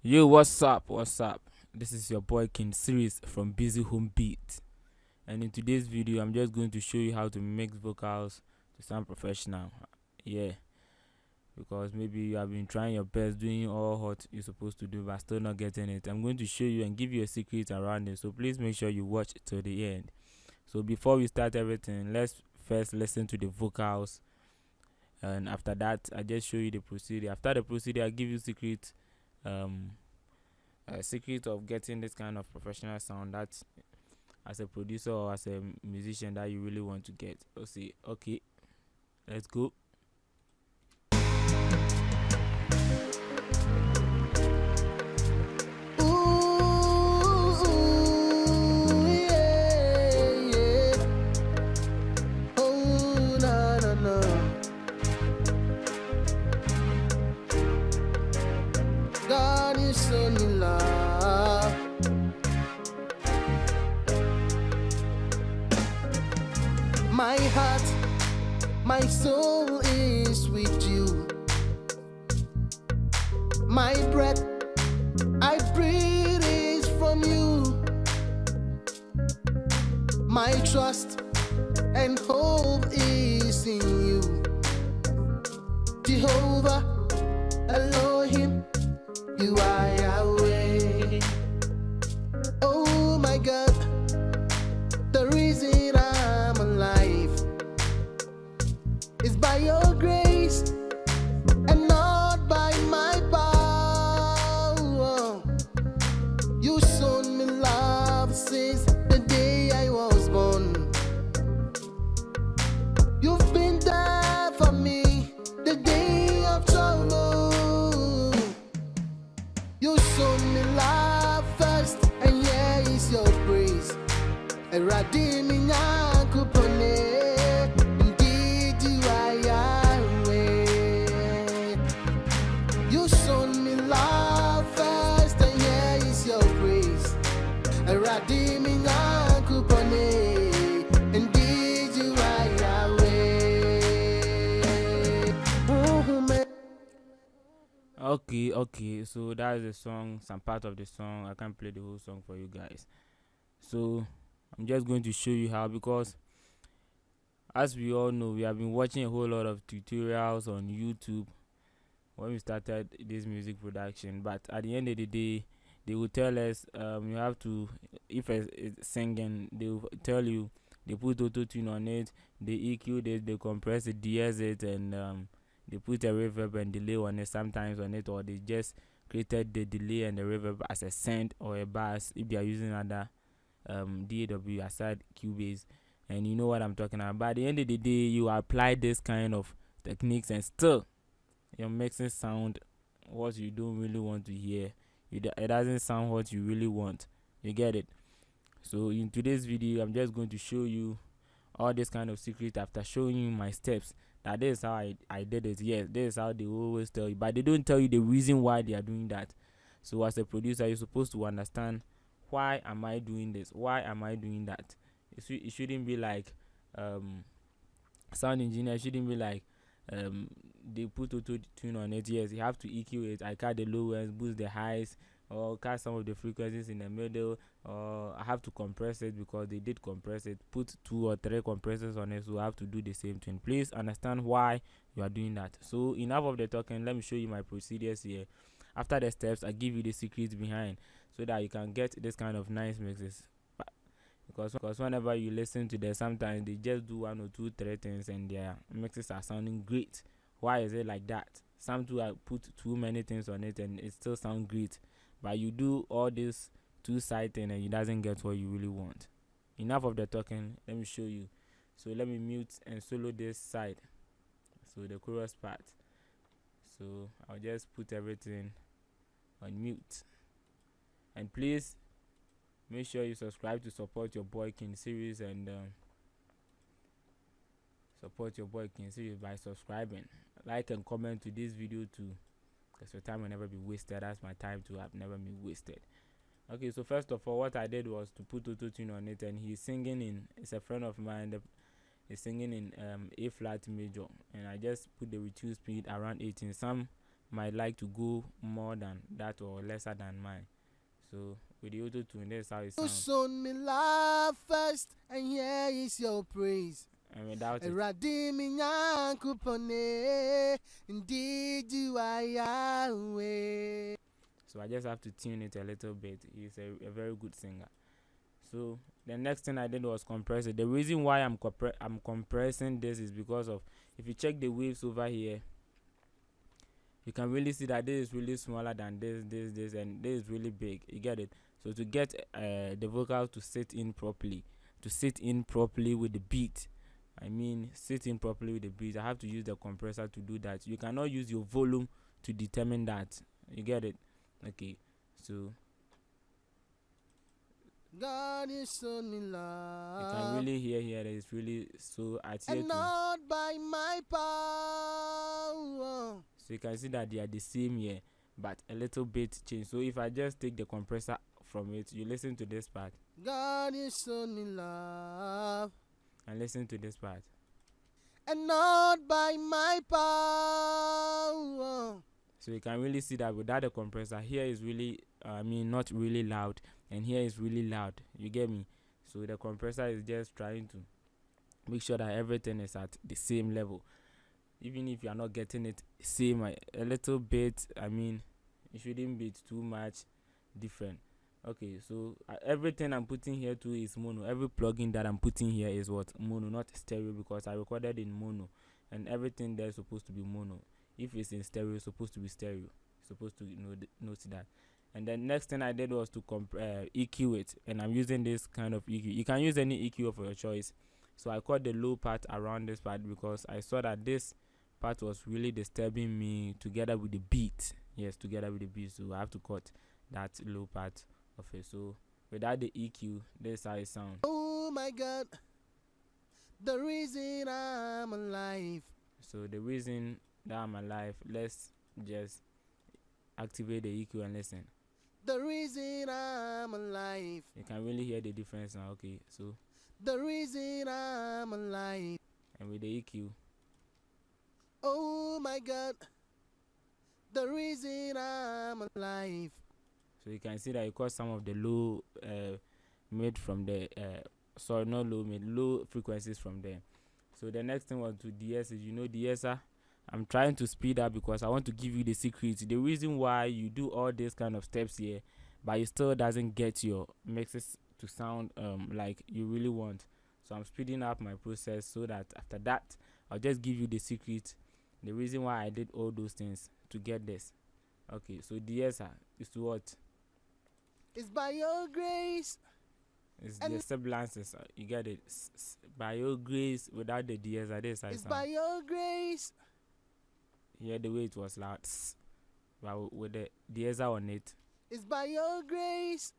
Yo, what's up? What's up? This is your boy King Series from Busy Home Beat, and in today's video, I'm just going to show you how to mix vocals to sound professional. Yeah, because maybe you have been trying your best, doing all what you're supposed to do, but still not getting it. I'm going to show you and give you a secret around it, so please make sure you watch till the end. So before we start everything, let's first listen to the vocals, and after that, I just show you the procedure. After the procedure, I give you um secret of getting this kind of professional sound that as a producer or as a musician that you really want to get. Okay, let's go. My heart, my soul is with you. My breath I breathe is from you. My trust and hope is in you. Jehovah, Elohim, you are Yahweh. Oh my God, the reason I'm alive is by your grace and not by my power. You shown me love since the day I was born. You've been there for me the day of trouble. You shown me love first, and here is your praise. Redeeming Kupone. Indeed you are Yahweh. You shown me love first, and here is your praise. Redeeming Kupone. Indeed you are Yahweh. Okay, so that is the song, some part of the song. I can't play the whole song for you guys, so I'm just going to show you how, because as we all know, we have been watching a whole lot of tutorials on YouTube when we started this music production, but at the end of the day, they will tell us you have to, if it's singing, they will tell you they put auto tune on it, they EQ it, they compress it, DS it, and they put a reverb and delay on it sometimes on it, or they just created the delay and the reverb as a send or a bass if they are using other DAW aside Cubase, and you know what I'm talking about. But at the end of the day, you apply this kind of techniques and still your mixing sound what you don't really want to hear. It doesn't sound what you really want. You get it? So in today's video, I'm just going to show you all this kind of secret after showing you my steps. That this is how I did it. Yes, this is how they always tell you, but they don't tell you the reason why they are doing that. So as a producer, you're supposed to understand, why am I doing this? Why am I doing that? It shouldn't be like sound engineer shouldn't be like they put auto tune on it. Yes, you have to EQ it. I cut the low ends, boost the highs, or cut some of the frequencies in the middle, or I have to compress it because they did compress it. Put 2 or 3 compressors on it, so I have to do the same thing. Please understand why you are doing that. So enough of the talking. Let me show you my procedures here. After the steps, I give you the secrets behind, so that you can get this kind of nice mixes. Because whenever you listen to them, sometimes they just do 1 or 2, 3 things and their mixes are sounding great. Why is it like that? Some too, I put too many things on it and it still sounds great, but you do all this 2-side thing and it doesn't get what you really want. Enough of the talking. Let me show you. So let me mute and solo this side, so the chorus part. So I'll just put everything on mute, and please make sure you subscribe to support your boy King Series, and support your boy King Series by subscribing, like and comment to this video too, because your time will never be wasted. That's my time to have never been wasted. Okay, so first of all, what I did was to put auto tune on it, and he's singing in, it's a friend of mine, he's singing in A flat major, and I just put the retune speed around 18. Some might like to go more than that or lesser than mine. So with the auto tune, that's how it You sounds. shown me love first, and here is your praise. And without it, Radimi Nyankupone, indeed you are Yahweh. so I just have to tune it a little bit. He's a very good singer. So the next thing I did was compress it. The reason why I'm compressing this is because of, if you check the waves over here, you can really see that this is really smaller than this, and this is really big. You get it? So to get the vocal to sit in properly, with the beat, sit in properly with the beat, I have to use the compressor to do that. You cannot use your volume to determine that. You get it? Okay. So God is shown me you love, can really hear here that it's really so adhere and to. not by my power. So you can see that they are the same here, but a little bit change. So if I just take the compressor from it, you listen to this part God is shown me love, and listen to this part. and not by my power. So you can really see that without the compressor, here is really, not really loud, and here is really loud. You get me? So the compressor is just trying to make sure that everything is at the same level. Even if you are not getting it same, a little bit, it shouldn't be too much different. Okay, so everything I'm putting here too is mono. Every plugin that I'm putting here is what? Mono, not stereo, because I recorded in mono, and everything there is supposed to be mono. If it's in stereo, it's supposed to be stereo. You're supposed to note that. And then next thing I did was to EQ it, and I'm using this kind of EQ. You can use any EQ of your choice. So I cut the low part around this part because I saw that this part was really disturbing me together with the beat. Yes, together with the beat. So I have to cut that low part of it. So without the EQ, this is how it sounds. Oh my God, the reason I'm alive. So the reason that I'm alive, let's just activate the EQ and listen. The reason I'm alive. You can really hear the difference now. Okay, so The reason I'm alive. and with the EQ, Oh my God, the reason I'm alive. so you can see that it cut some of the low mid from the sorry, not low mid, low frequencies from there. So the next thing was to DS is, DSer. I'm trying to speed up because I want to give you the secret. The reason why you do all these kind of steps here, but it still doesn't get your mixes to sound like you really want. So I'm speeding up my process so that after that, I'll just give you the secret. The reason why I did all those things to get this. Okay, so DSer is what? It's by your grace. It's And the semblances. You get it? By your grace, without the DSer, this I It's sound. by your grace. Hear the way it was loud. But with the DSer on it, It's by your grace.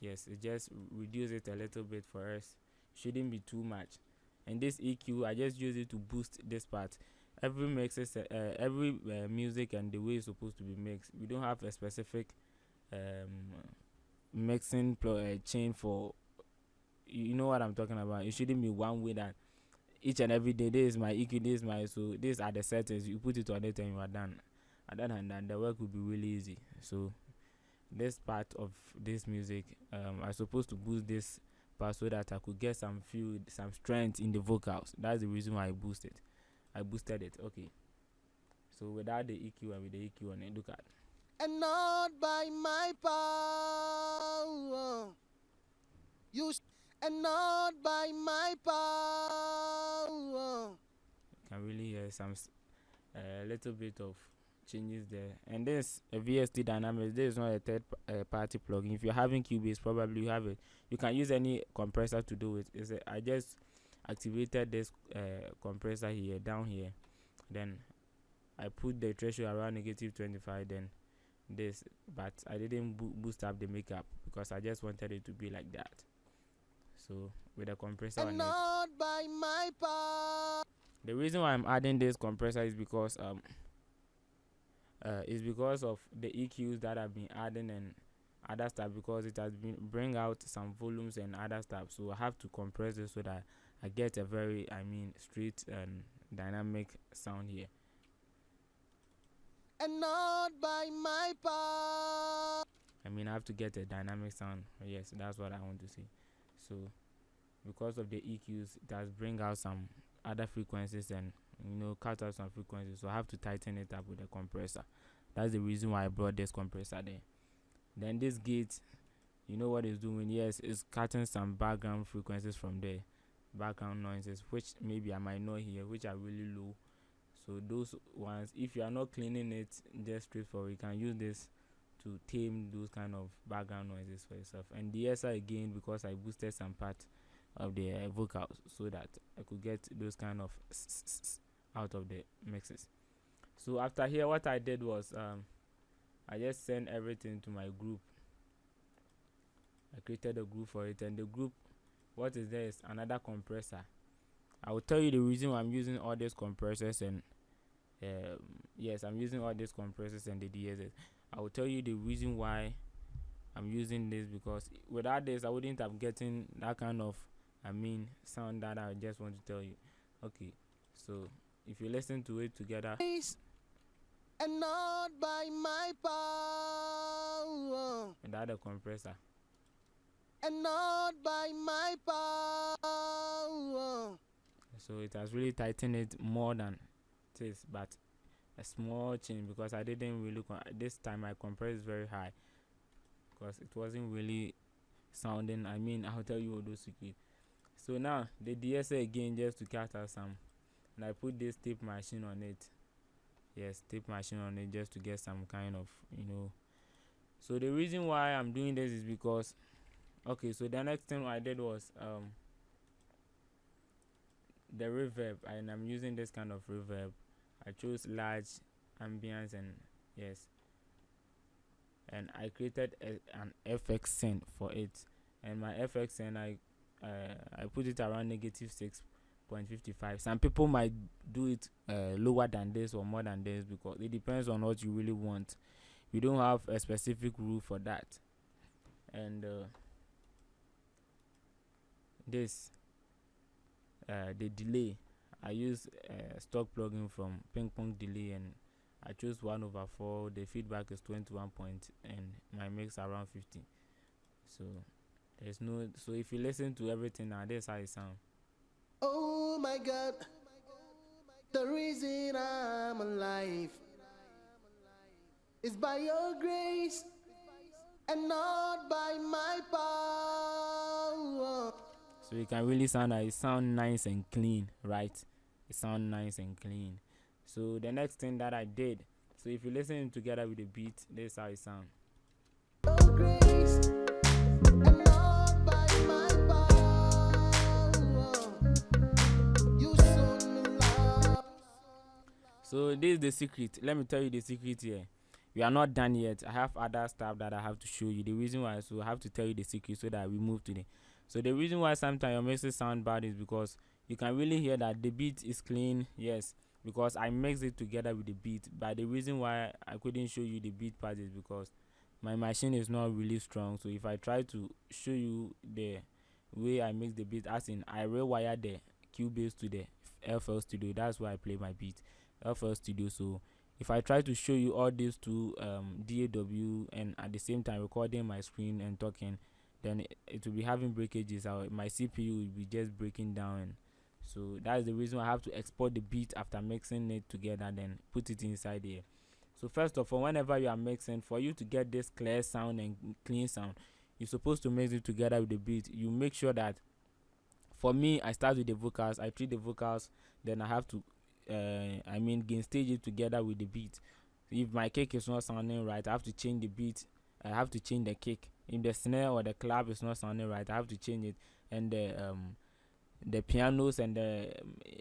yes, it just reduce it a little bit for us. Shouldn't be too much. And this EQ, I just use it to boost this part. Every mixes, every music and the way it's supposed to be mixed. We don't have a specific mixing chain for. You know what I'm talking about. It shouldn't be one way that each and every day, this is my EQ, this is my, so these are the settings. You put it on it and you are done. Other than that, the work will be really easy. So this part of this music, I'm supposed to boost this part so that I could get some strength in the vocals. That's the reason why I boosted it. Okay, so without the EQ and with the EQ on it, look at. And not by my power. And not by my power. Can really hear some little bit of changes there. And this VST Dynamics, this is not a third party plugin. If you're having Cubase, probably you have it. You can use any compressor to do it. I just activated this compressor here, down here. Then I put the threshold around -25. Then this, but I didn't boost up the makeup because I just wanted it to be like that. So with the compressor on And it. not by my power. The reason why I'm adding this compressor is because of the EQs that I've been adding and other stuff, because it has been bring out some volumes and other stuff. So I have to compress it so that I get a very straight and dynamic sound here. and not by my power. I mean, I have to get a dynamic sound. Yes, that's what I want to say. So because of the EQs, it does bring out some other frequencies and cut out some frequencies. So I have to tighten it up with the compressor. That's the reason why I brought this compressor there. Then this gate, you know what it's doing? Yes, it's cutting some background frequencies from there, background noises, which maybe I might not hear, which are really low. So those ones, if you are not cleaning it just straightforward, you can use this to tame those kind of background noises for yourself. And the ESR again, because I boosted some part of the vocals so that I could get those kind of out of the mixes. So after here, what I did was I just sent everything to my group. I created a group for it, and the group, what is there is another compressor. I will tell you the reason why I'm using all these compressors, and yes, I'm using all these compressors and the DSS. I will tell you the reason why I'm using this, because without this I wouldn't have gotten that kind of sound that I just want to tell you. Okay, so if you listen to it together, and not by my power, without the compressor, and not by my power. So it has really tightened it more than it is, but a small change, because I didn't really this time I compressed very high because it wasn't really sounding. I'll tell you all those secrets. So now the DSA again, just to cut out some, and I put this tape machine on it. Yes, tape machine on it, just to get some kind of So the reason why I'm doing this is because, okay, so the next thing I did was the reverb, and I'm using this kind of reverb. I chose large ambience, and yes, and I created an FX send for it, and my FX send I put it around -6.55. Some people might do it lower than this or more than this, because it depends on what you really want. You don't have a specific rule for that. And this the delay, I use stock plugin from Ping Pong Delay, and I chose 1/4. The feedback is 21 point, and my mix around 50. So there's no, so if you listen to everything now, this is how it sounds. Oh my God, the reason I'm alive is by your grace and not by my power. So you can really sound like it sound nice and clean, right? It sound nice and clean. So the next thing that I did, so if you listen together with the beat, this is how it sound. Your grace and not by my power. You showed me love. So this is the secret. Let me tell you the secret here. We are not done yet. I have other stuff that I have to show you. The reason why, so I have to tell you the secret so that we move to the. So the reason why sometimes your mixes sound bad is because you can really hear that the beat is clean. Yes, because I mixed it together with the beat. But the reason why I couldn't show you the beat part is because my machine is not really strong. So if I try to show you the way I mix the beat, as in I rewire the Cubase to the FL Studio, that's why I play my beat, FL Studio. So if I try to show you all these two DAW and at the same time recording my screen and talking, then it will be having breakages. My CPU will be just breaking down. So that's the reason why I have to export the beat after mixing it together, then put it inside here. So first of all, whenever you are mixing, for you to get this clear sound and clean sound, you're supposed to mix it together with the beat. You make sure that, for me, I start with the vocals, I treat the vocals, then I have to gain stage it together with the beat. If my kick is not sounding right, I have to change the beat, I have to change the kick. If the snare or the clap is not sounding right, I have to change it. And the pianos and the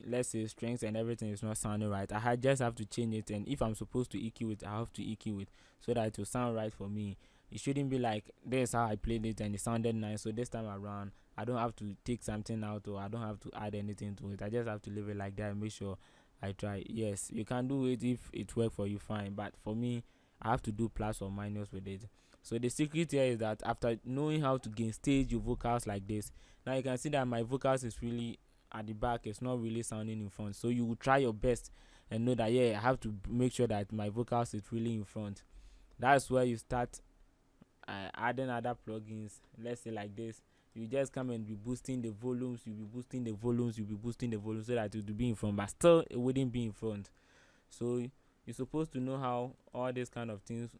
let's say strings and everything is not sounding right, I just have to change it. And if I'm supposed to EQ it, I have to EQ it so that it will sound right for me. It shouldn't be like this is how I played it and it sounded nice, so this time around I don't have to take something out, or I don't have to add anything to it. I just have to leave it like that and make sure I try. Yes, you can do it if it works for you, fine, but for me, I have to do plus or minus with it. So the secret here is that after knowing how to gain stage your vocals like this, now you can see that my vocals is really at the back, it's not really sounding in front. So you will try your best and know that yeah, I have to make sure that my vocals is really in front. That's where you start adding other plugins. Let's say like this, you just come and be boosting the volumes, you'll be boosting the volumes, so that it will be in front, but still it wouldn't be in front. So you're supposed to know how all these kind of things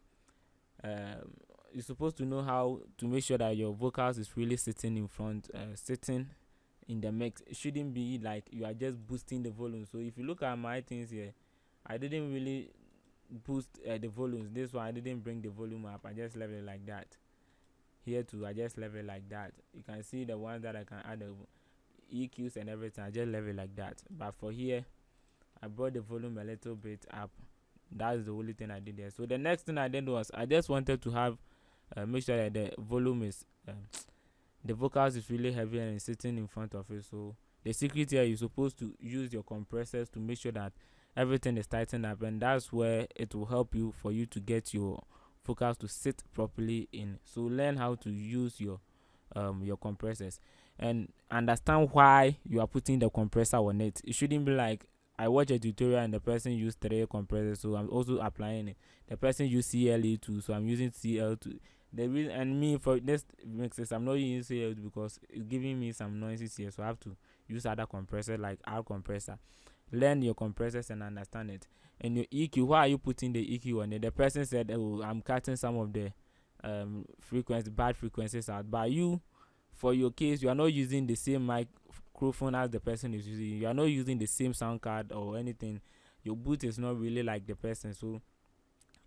you're supposed to know how to make sure that your vocals is really sitting in front, sitting in the mix. It shouldn't be like you are just boosting the volume. So if you look at my things here, I didn't really boost the volumes. This one I didn't bring the volume up, I just left it like that. Here too, I just left it like that. You can see the ones that I can add the EQs and everything, I just left it like that. But for here, I brought the volume a little bit up. That's the only thing I did there. So the next thing I did was I just wanted to have make sure that the volume is the vocals is really heavy and sitting in front of it. So the secret here, you're supposed to use your compressors to make sure that everything is tightened up, and that's where it will help you for you to get your vocals to sit properly in. So learn how to use your compressors and understand why you are putting the compressor on it. It shouldn't be like I watch a tutorial and the person used 3 compressors, so I'm also applying it. The person used CLE2, so I'm using CL2. The reason, and me for this mixes, I'm not using CL2 because it's giving me some noises here, so I have to use other compressor like our compressor. Learn your compressors and understand it. And your EQ, why are you putting the EQ on it? The person said, oh, I'm cutting some of the bad frequencies out. But you, for your case, you are not using the same microphone as the person is using. You are not using the same sound card or anything. Your boot is not really like the person, so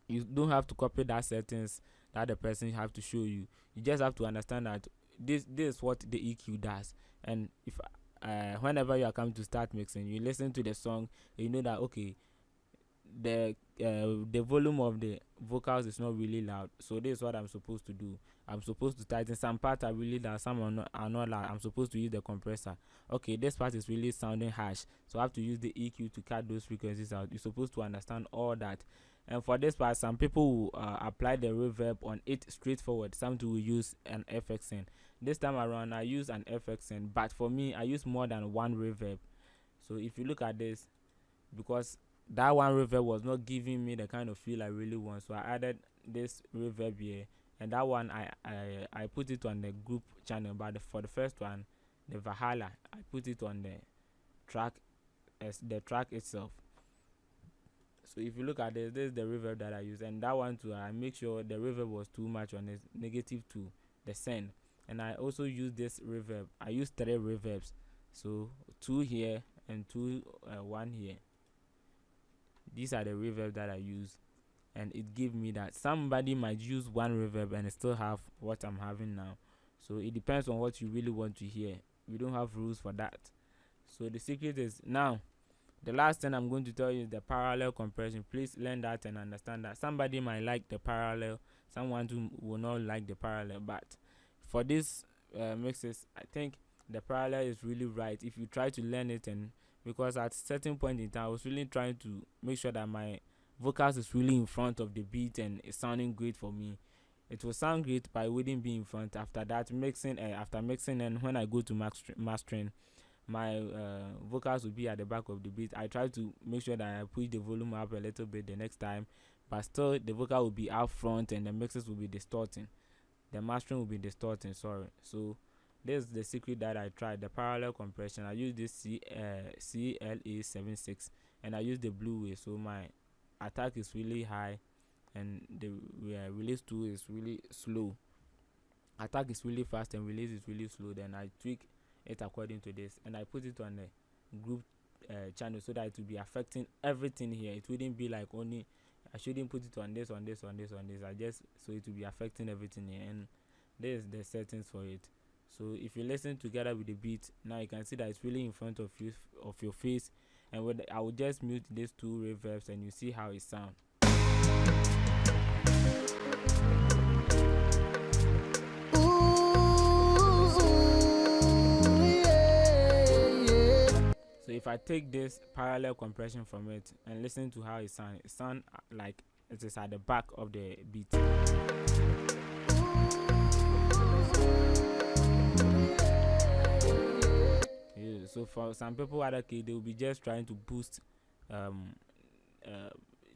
you don't have to copy that settings that the person have to show you. You just have to understand that this is what the EQ does. And if whenever you are coming to start mixing, you listen to the song, you know that okay, the volume of the vocals is not really loud, so this is what I'm supposed to do. I'm supposed to tighten. Some parts are really loud, some are not loud. I'm supposed to use the compressor. Okay, this part is really sounding harsh, so I have to use the EQ to cut those frequencies out. You're supposed to understand all that. And for this part, some people will apply the reverb on it straightforward. Some will use an FXN. This time around, I use an FXN, but for me, I use more than one reverb. So if you look at this, because that one reverb was not giving me the kind of feel I really want, so I added this reverb here, and that one I put it on the group channel. But for the first one, the Valhalla, I put it on the track as the track itself. So if you look at this is the reverb that I use, and that one too, I make sure the reverb was too much on it, -2 the send. And I also use this reverb. I use 3 reverbs, so 2 here and 1 here. These are the reverb that I use, and it gives me that. Somebody might use 1 reverb and still have what I'm having now. So it depends on what you really want to hear. We don't have rules for that. So the secret is now. The last thing I'm going to tell you is the parallel compression. Please learn that and understand that. Somebody might like the parallel, someone who will not like the parallel. But for this mixes, I think the parallel is really right if you try to learn it. And because at certain point in time, I was really trying to make sure that my vocals is really in front of the beat and it's sounding great for me. It will sound great, but it wouldn't be in front. After that, mixing, and when I go to mastering, my vocals will be at the back of the beat. I try to make sure that I push the volume up a little bit the next time, but still the vocal will be out front and the mixes will be distorting. The mastering will be distorting, sorry. So this is the secret that I tried, the parallel compression. I use this CLA76 and I use the blue way, so my attack is really high and the release too is really slow. Attack is really fast and release is really slow. Then I tweak it according to this, and I put it on the group channel so that it will be affecting everything here. It wouldn't be like only I shouldn't put it on this. I just, so it will be affecting everything here, and this is the settings for it. So if you listen together with the beat, now you can see that it's really in front of you, of your face. And I will just mute these 2 reverbs and you see how it sounds. So if I take this parallel compression from it and listen to how it sounds like it is at the back of the beat. Yeah, so for some people, other kids, they will be just trying to boost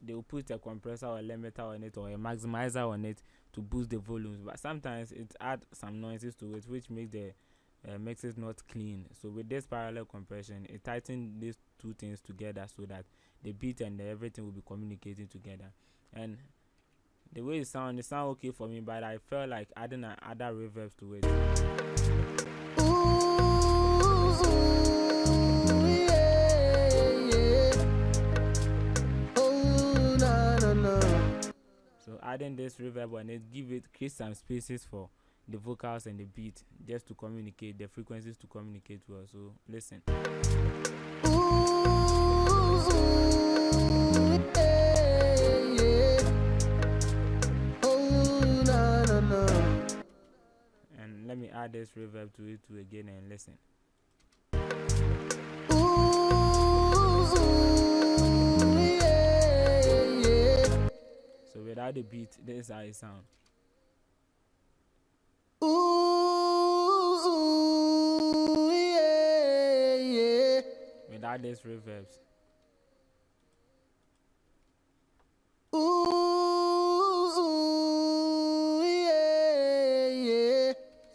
they will put a compressor or a limiter on it or a maximizer on it to boost the volumes, but sometimes it adds some noises to it which makes the mixes not clean. So with this parallel compression, it tightens these two things together so that the beat and everything will be communicating together. And the way it sounds okay for me, but I felt like adding other reverbs to it. So adding this reverb on it, create some spaces for the vocals and the beat just to communicate, the frequencies to communicate well. So listen. And let me add this reverb to it too again and listen. So without the beat, this is how it sounds. Without these reverbs.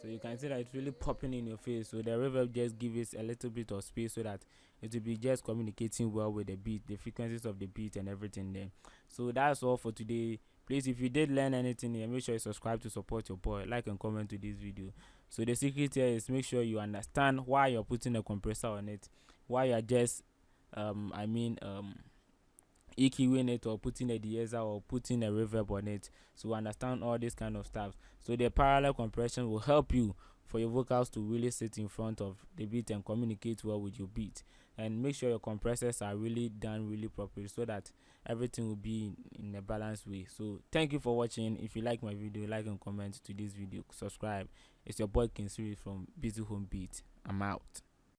So you can see that it's really popping in your face. So the reverb just gives it a little bit of space so that it will be just communicating well with the beat, the frequencies of the beat and everything there. So that's all for today. Please, if you did learn anything here, make sure you subscribe to support your boy, like and comment to this video. So the secret here is make sure you understand why you're putting a compressor on it, why you're just EQing it or putting a de-esser or putting a reverb on it. So understand all this kind of stuff. So the parallel compression will help you for your vocals to really sit in front of the beat and communicate well with your beat. And make sure your compressors are really done really properly so that everything will be in a balanced way. So thank you for watching. If you like my video, like and comment to this video, subscribe. It's your boy Kinsiri from Busy Home Beat. I'm out.